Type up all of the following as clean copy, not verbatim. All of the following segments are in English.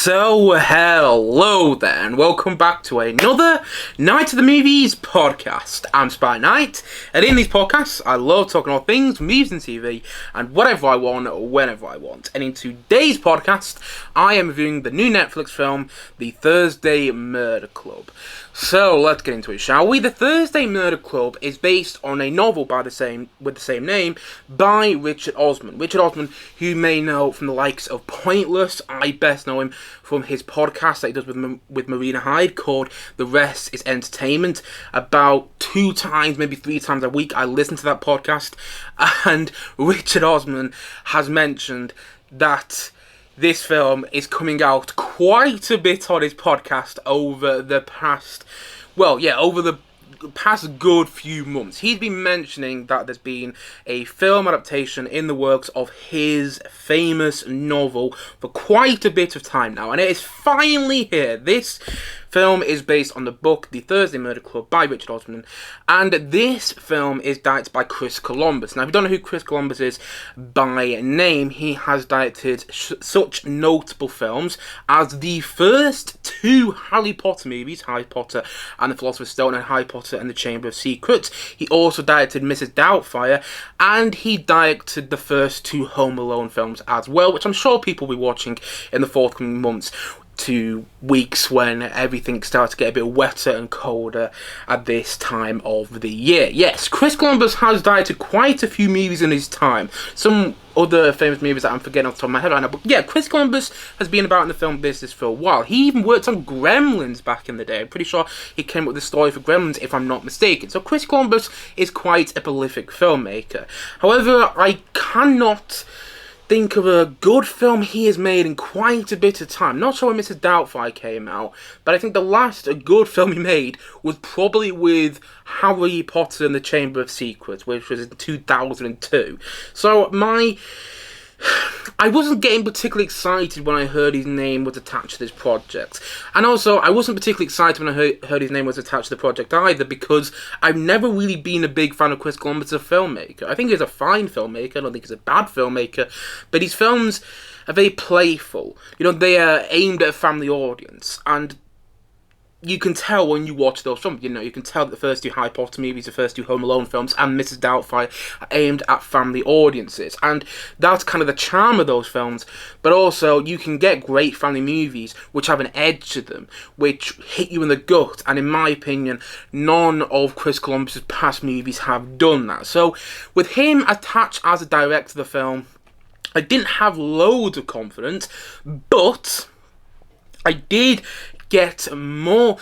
So, hello there, and welcome back to another Night of the Movies podcast. I'm Spy Knight, and in these podcasts, I love talking all things movies and TV, and whatever I want, whenever I want. And in today's podcast, I am reviewing the new Netflix film, The Thursday Murder Club. So, let's get into it, shall we? The Thursday Murder Club is based on a novel with the same name by Richard Osman. Richard Osman, who you may know from the likes of Pointless. I best know him from his podcast that he does with Marina Hyde called The Rest is Entertainment. About 2 times, maybe 3 times a week, I listen to that podcast. And Richard Osman has mentioned that this film is coming out quite a bit on his podcast over the past good few months. He's been mentioning that there's been a film adaptation in the works of his famous novel for quite a bit of time now, and it is finally here. This film is based on the book The Thursday Murder Club by Richard Osman, and this film is directed by Chris Columbus. Now, if you don't know who Chris Columbus is by name, he has directed such notable films as the first 2 Harry Potter movies, Harry Potter and the Philosopher's Stone and Harry Potter and the Chamber of Secrets. He also directed Mrs. Doubtfire, and he directed the first 2 Home Alone films as well, which I'm sure people will be watching in the forthcoming months to weeks when everything starts to get a bit wetter and colder at this time of the year. Yes, Chris Columbus has directed quite a few movies in his time. Some other famous movies that I'm forgetting off the top of my head right now. But yeah, Chris Columbus has been about in the film business for a while. He even worked on Gremlins back in the day. I'm pretty sure he came up with the story for Gremlins, if I'm not mistaken. So Chris Columbus is quite a prolific filmmaker. However, I cannot think of a good film he has made in quite a bit of time. Not sure when Mrs. Doubtfire came out, but I think the last good film he made was probably with Harry Potter and the Chamber of Secrets, which was in 2002. So I wasn't getting particularly excited when I heard his name was attached to this project. And also, I wasn't particularly excited when I heard his name was attached to the project either, because I've never really been a big fan of Chris Columbus as a filmmaker. I think he's a fine filmmaker, I don't think he's a bad filmmaker, but his films are very playful. You know, they are aimed at a family audience, and you can tell when you watch those films. You know, you can tell that the first 2 Harry Potter movies, the first 2 Home Alone films, and Mrs. Doubtfire are aimed at family audiences. And that's kind of the charm of those films. But also, you can get great family movies which have an edge to them, which hit you in the gut. And in my opinion, none of Chris Columbus' past movies have done that. So, with him attached as a director of the film, I didn't have loads of confidence, but I did get more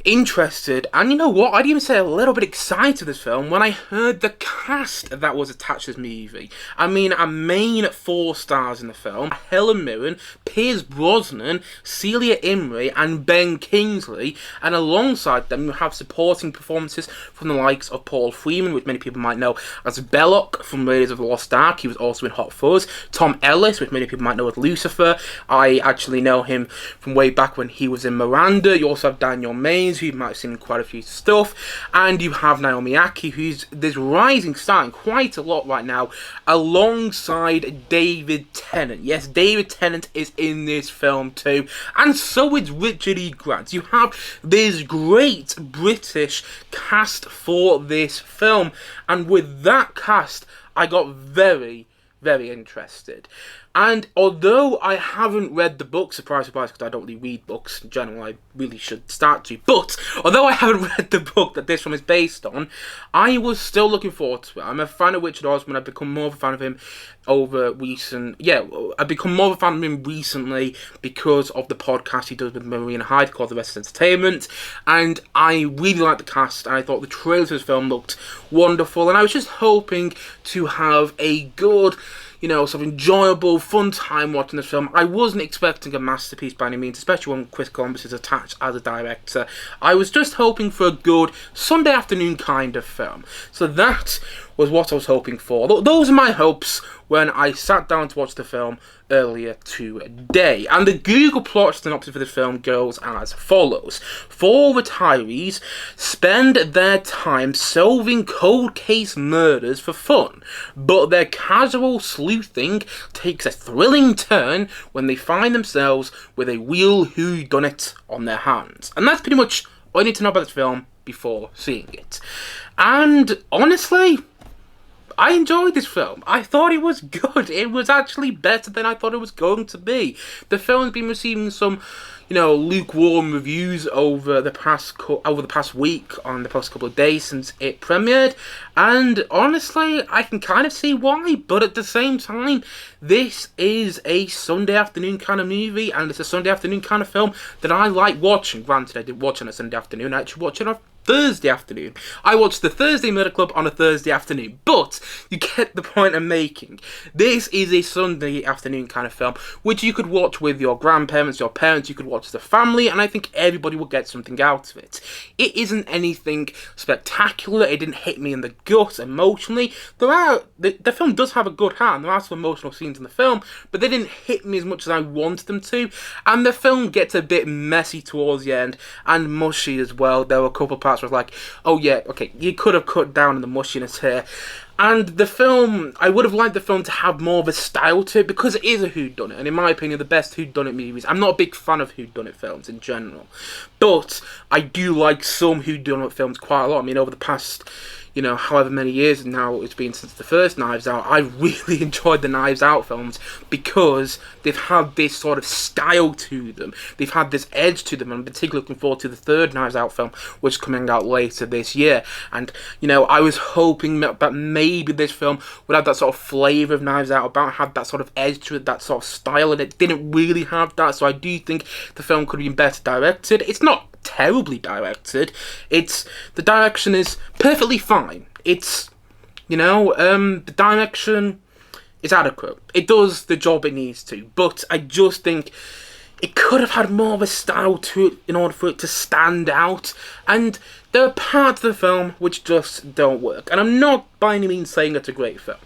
interested, and you know what, I'd even say a little bit excited for this film when I heard the cast that was attached to this movie. I mean, a main 4 stars in the film: Helen Mirren, Pierce Brosnan, Celia Imrie, and Ben Kingsley, and alongside them you have supporting performances from the likes of Paul Freeman, which many people might know as Belloc from Raiders of the Lost Ark. He was also in Hot Fuzz. Tom Ellis, which many people might know as Lucifer. I actually know him from way back when he was in Miranda. You also have Daniel Mays, who you might have seen in quite a few stuff, and you have Naomi Aki, who's this rising star in quite a lot right now, alongside David Tennant. Yes, David Tennant is in this film too, and so is Richard E. Grant. You have this great British cast for this film, and with that cast, I got very, very interested. And although I haven't read the book, surprise, surprise, because I don't really read books in general, I really should start to, but although I haven't read the book that this film is based on, I was still looking forward to it. I'm a fan of Richard Osman. I've become more of a fan of him I've become more of a fan of him recently because of the podcast he does with Marina Hyde called The Rest is Entertainment, and I really liked the cast, and I thought the trailer to this film looked wonderful, and I was just hoping to have a good, you know, sort of enjoyable, fun time watching this film. I wasn't expecting a masterpiece by any means, especially when Chris Columbus is attached as a director. I was just hoping for a good Sunday afternoon kind of film. So that was what I was hoping for. Those are my hopes when I sat down to watch the film earlier today. And the Google plot synopsis for this film goes as follows. 4 retirees spend their time solving cold case murders for fun, but their casual sleuthing takes a thrilling turn when they find themselves with a real whodunit on their hands. And that's pretty much all I need to know about this film before seeing it. And honestly, I enjoyed this film. I thought it was good. It was actually better than I thought it was going to be. The film's been receiving some, lukewarm reviews over the past week, on the past couple of days since it premiered, and honestly, I can kind of see why. But at the same time, this is a Sunday afternoon kind of movie, and it's a Sunday afternoon kind of film that I like watching. Granted, I didn't watch it on a Sunday afternoon. I actually watched it on Thursday afternoon. I watched the Thursday Murder Club on a Thursday afternoon, but you get the point I'm making. This is a Sunday afternoon kind of film, which you could watch with your grandparents, your parents, you could watch as a family, and I think everybody will get something out of it. It isn't anything spectacular. It didn't hit me in the gut emotionally. The film does have a good heart, and there are some emotional scenes in the film, but they didn't hit me as much as I wanted them to, and the film gets a bit messy towards the end, and mushy as well. There were a couple of parts where I was like, oh yeah, okay, you could have cut down on the mushiness here. And the film, I would have liked the film to have more of a style to it, because it is a whodunit, and in my opinion, the best whodunit movies. I'm not a big fan of whodunit films in general, but I do like some whodunit films quite a lot. I mean, over the past, however many years now it's been since the first Knives Out, I really enjoyed the Knives Out films because they've had this sort of style to them. They've had this edge to them, and I'm particularly looking forward to the third Knives Out film, which is coming out later this year. And, I was hoping that maybe this film would have that sort of flavour of Knives Out, had that sort of edge to it, that sort of style, and it didn't really have that, so I do think the film could have been better directed. It's not terribly directed. The direction is perfectly fine. It's the direction is adequate. It does the job it needs to, but I just think it could have had more of a style to it in order for it to stand out, and there are parts of the film which just don't work. And I'm not by any means saying it's a great film.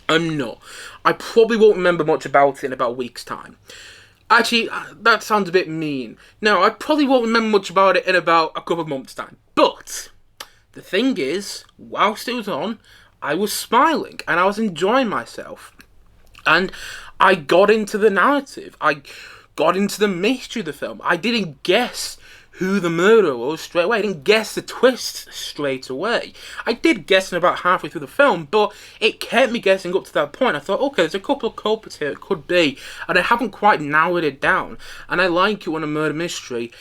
I'm not. I probably won't remember much about it in about a week's time. Actually, that sounds a bit mean. No, I probably won't remember much about it in about a couple of months' time. But the thing is, whilst it was on, I was smiling and I was enjoying myself. And I got into the narrative. I got into the mystery of the film. I didn't guess who the murderer was straight away. I didn't guess the twist straight away. I did guess in about halfway through the film, but it kept me guessing up to that point. I thought, okay, there's a couple of culprits here, it could be, and I haven't quite narrowed it down. And I like it when a murder mystery,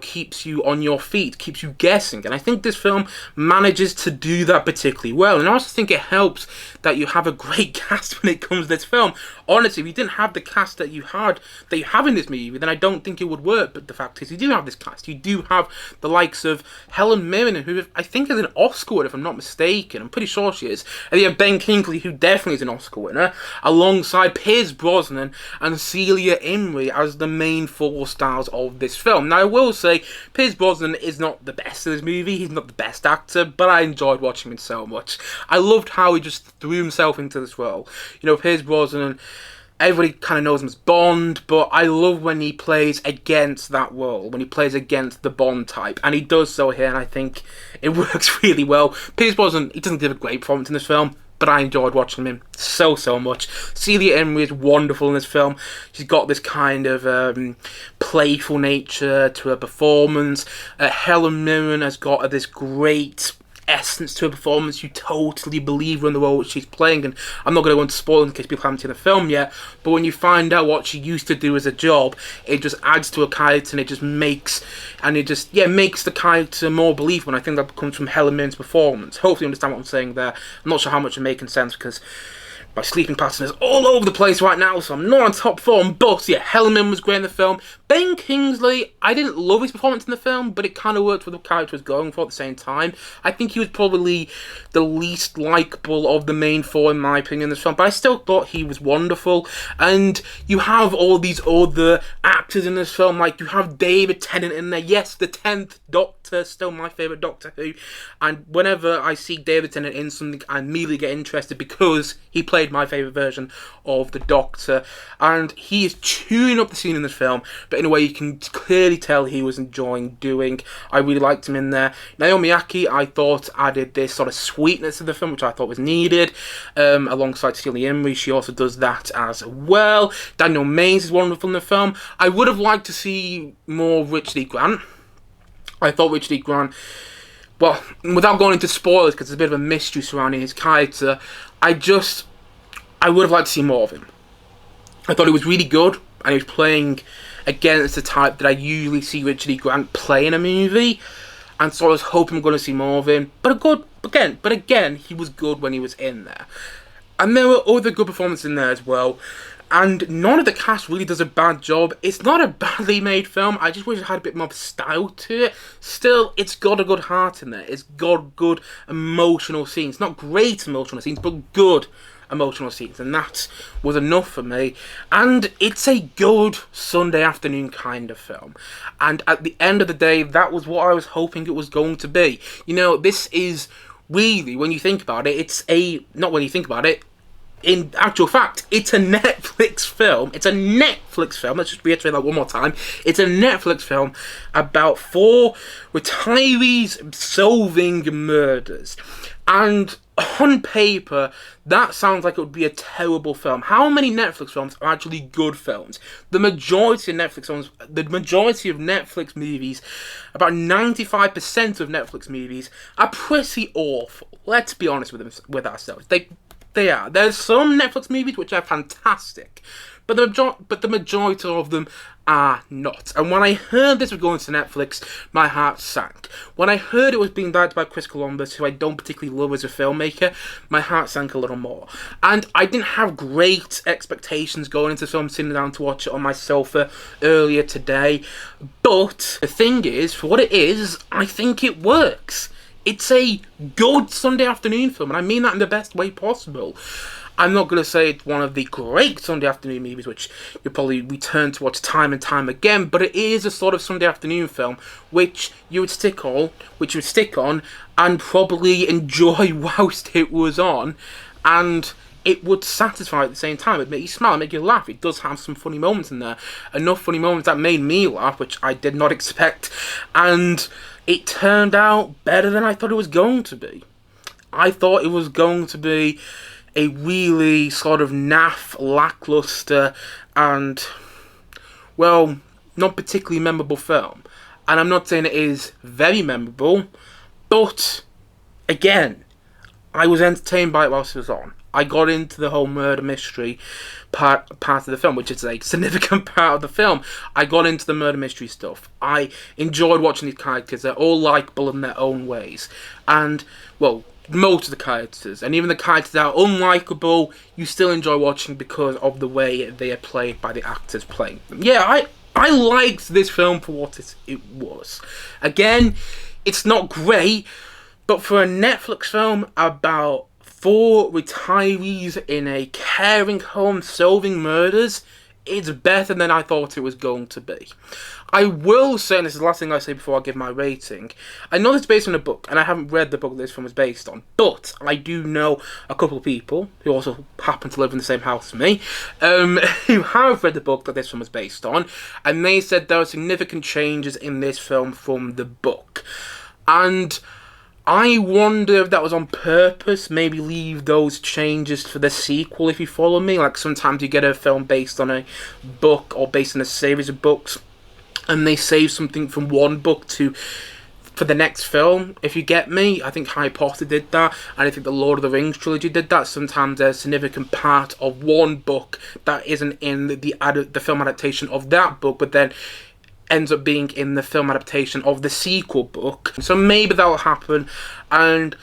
keeps you on your feet, keeps you guessing. And I think this film manages to do that particularly well. And I also think it helps that you have a great cast when it comes to this film. Honestly, if you didn't have the cast that you have in this movie, then I don't think it would work. But the fact is, you do have this cast. You do have the likes of Helen Mirren, who I think is an Oscar winner, if I'm not mistaken. I'm pretty sure she is. And you have Ben Kingsley, who definitely is an Oscar winner, alongside Pierce Brosnan and Celia Imrie as the main 4 stars of this film. Now, I will say, Pierce Brosnan is not the best in this movie. He's not the best actor, but I enjoyed watching him so much. I loved how he just threw himself into this role. Pierce Brosnan, everybody kind of knows him as Bond, but I love when he plays against that role, when he plays against the Bond type, and he does so here, and I think it works really well. Pierce Brosnan, he doesn't give a great performance in this film, but I enjoyed watching him so much. Celia Imrie is wonderful in this film. She's got this kind of playful nature to her performance. Helen Mirren has got this great essence to her performance. You totally believe her in the role she's playing, and I'm not going to go into spoilers in case people haven't seen the film yet, but when you find out what she used to do as a job, it just adds to her character, and it makes the character more believable, and I think that comes from Helen Mirren's performance. Hopefully you understand what I'm saying there. I'm not sure how much I'm making sense, because My sleeping pattern is all over the place right now, so I'm not on top form. But yeah, Hellman was great in the film. Ben Kingsley, I didn't love his performance in the film, but it kind of worked with the character was going for at the same time. I think he was probably the least likable of the main four, in my opinion, in this film, but I still thought he was wonderful. And you have all these other actors in this film, like you have David Tennant in there. Yes, the 10th Doctor, still my favourite Doctor Who. And whenever I see David Tennant in something, I immediately get interested because he played my favourite version of the Doctor. And he is chewing up the scene in this film, but in a way you can clearly tell he was enjoying doing. I really liked him in there. Naomi Ackie, I thought added this sort of sweetness to the film, which I thought was needed. Alongside Celia Imrie, she also does that as well. Daniel Mays is wonderful in the film. I would have liked to see more Richard E. Grant. I thought Richard E. Grant, well, without going into spoilers, because there's a bit of a mystery surrounding his character, I would have liked to see more of him. I thought he was really good, and he was playing against the type that I usually see Richard E. Grant play in a movie, and so I was hoping I'm going to see more of him. But again, he was good when he was in there. And there were other good performances in there as well. And none of the cast really does a bad job. It's not a badly made film. I just wish it had a bit more style to it. Still, it's got a good heart in there. It's got good emotional scenes. Not great emotional scenes, but good emotional scenes. And that was enough for me. And it's a good Sunday afternoon kind of film. And at the end of the day, that was what I was hoping it was going to be. You know, this is really, when you think about it, not when you think about it, in actual fact, it's a Netflix film. It's a Netflix film. Let's just reiterate that one more time. It's a Netflix film about 4 retirees solving murders. And on paper, that sounds like it would be a terrible film. How many Netflix films are actually good films? The majority of Netflix movies, about 95% of Netflix movies, are pretty awful. Let's be honest with ourselves. They are. There's some Netflix movies which are fantastic, but the majority of them are not. And when I heard this was going to Netflix, my heart sank. When I heard it was being directed by Chris Columbus, who I don't particularly love as a filmmaker, my heart sank a little more. And I didn't have great expectations going into the film, sitting down to watch it on my sofa earlier today. But the thing is, for what it is, I think it works. It's a good Sunday afternoon film, and I mean that in the best way possible. I'm not going to say it's one of the great Sunday afternoon movies, which you'll probably return to watch time and time again, but it is a sort of Sunday afternoon film which you would stick on, and probably enjoy whilst it was on, and it would satisfy at the same time. It'd make you smile, it'd make you laugh. It does have some funny moments in there. Enough funny moments that made me laugh, which I did not expect, and it turned out better than I thought it was going to be. I thought it was going to be a really sort of naff, lackluster, and, well, not particularly memorable film. And I'm not saying it is very memorable, but, again, I was entertained by it whilst it was on. I got into the whole murder mystery part of the film, which is a significant part of the film. I got into the murder mystery stuff. I enjoyed watching these characters. They're all likeable in their own ways. And, well, most of the characters, and even the characters that are unlikable, you still enjoy watching because of the way they are played by the actors playing them. Yeah, I liked this film for what it was. Again, it's not great, but for a Netflix film about 4 retirees in a caring home solving murders, it's better than I thought it was going to be. I will say, and this is the last thing I say before I give my rating, I know it's based on a book, and I haven't read the book this film is based on, but I do know a couple of people who also happen to live in the same house as me, who have read the book that this film is based on, and they said there are significant changes in this film from the book. And I wonder if that was on purpose, maybe leave those changes for the sequel, if you follow me. Like, sometimes you get a film based on a book or based on a series of books, and they save something from one book for the next film, if you get me. I think Harry Potter did that, and I think the Lord of the Rings trilogy did that. Sometimes there's a significant part of one book that isn't in the film adaptation of that book, but then ends up being in the film adaptation of the sequel book. So maybe that'll happen, and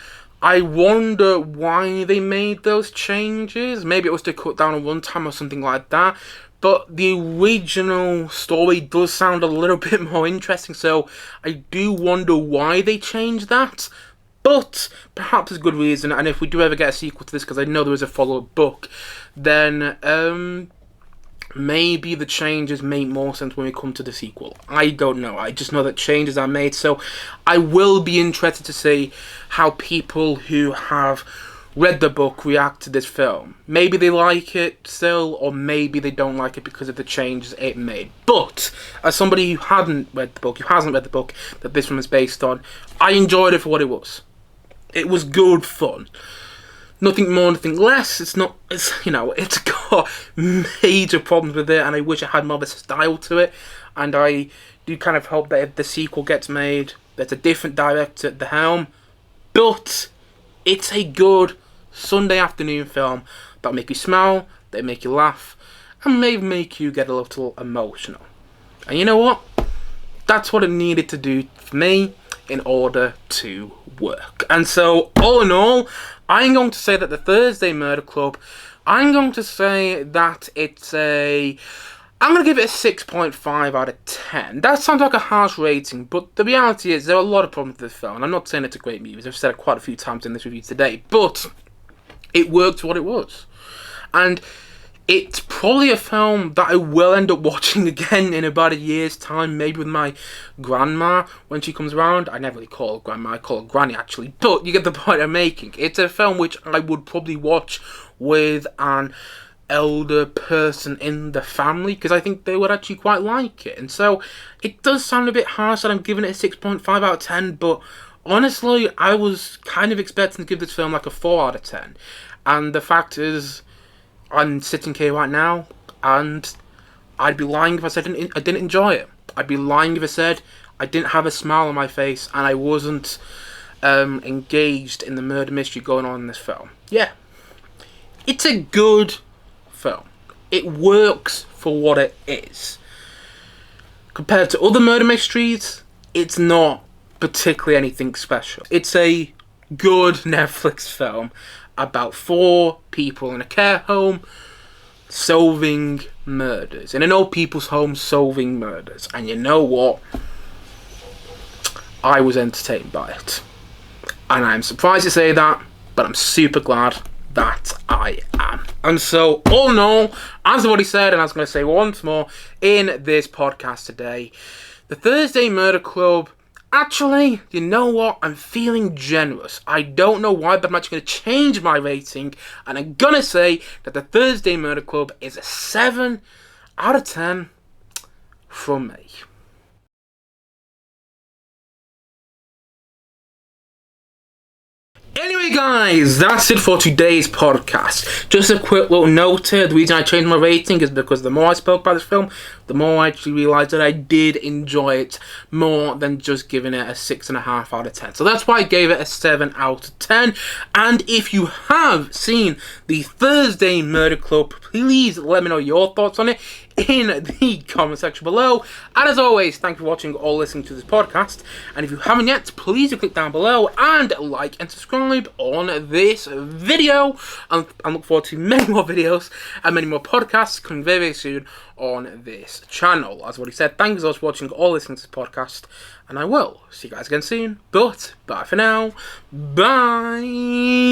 I wonder why they made those changes. Maybe it was to cut down on runtime or something like that. But the original story does sound a little bit more interesting, so I do wonder why they changed that. But perhaps there's a good reason, and if we do ever get a sequel to this, because I know there is a follow-up book, then maybe the changes make more sense when we come to the sequel. I don't know. I just know that changes are made, so I will be interested to see how people who have read the book react to this film. Maybe they like it still, or maybe they don't like it because of the changes it made. But as somebody who hasn't read the book that this one is based on, I enjoyed it for what it was. It was good fun. Nothing more, nothing less. It's got major problems with it, and I wish it had more of a style to it. And I do kind of hope that if the sequel gets made, there's a different director at the helm. But it's a good Sunday afternoon film that'll make you smile, that'll make you laugh, and maybe make you get a little emotional. And you know what? That's what it needed to do for me in order to work. And so, all in all, I'm going to say that the Thursday Murder Club, I'm going to say that I'm going to give it a 6.5 out of 10. That sounds like a harsh rating, but the reality is there are a lot of problems with this film. And I'm not saying it's a great movie. I've said it quite a few times in this review today, but it worked for what it was. And it's probably a film that I will end up watching again in about a year's time, maybe with my grandma when she comes around. I never really call her grandma, I call her granny actually, but you get the point I'm making. It's a film which I would probably watch with an elder person in the family, because I think they would actually quite like it. And so it does sound a bit harsh that I'm giving it a 6.5 out of 10, but honestly, I was kind of expecting to give this film like a 4 out of 10. And the fact is, I'm sitting here right now, and I'd be lying if I said I didn't enjoy it. I'd be lying if I said I didn't have a smile on my face and I wasn't engaged in the murder mystery going on in this film. Yeah, it's a good film. It works for what it is. Compared to other murder mysteries, it's not particularly anything special. It's a good Netflix film about 4 people in a care home solving murders. In an old people's home solving murders. And you know what? I was entertained by it. And I'm surprised to say that, but I'm super glad that I am. And so, all in all, as I've already said, and I was going to say once more in this podcast today, the Thursday Murder Club, actually, you know what? I'm feeling generous. I don't know why, but I'm actually going to change my rating, and I'm going to say that the Thursday Murder Club is a 7 out of 10 from me. Anyway guys, that's it for today's podcast. Just a quick little note here, the reason I changed my rating is because the more I spoke about this film, the more I actually realised that I did enjoy it more than just giving it a 6.5 out of 10. So that's why I gave it a 7 out of 10. And if you have seen the Thursday Murder Club, please let me know your thoughts on it in the comment section below. And as always, thank you for watching or listening to this podcast. And if you haven't yet, please do click down below and like and subscribe on this video. And I look forward to many more videos and many more podcasts coming very, very soon on this channel. As I've already said, thank you so much for watching or listening to this podcast. And I will see you guys again soon. But bye for now. Bye.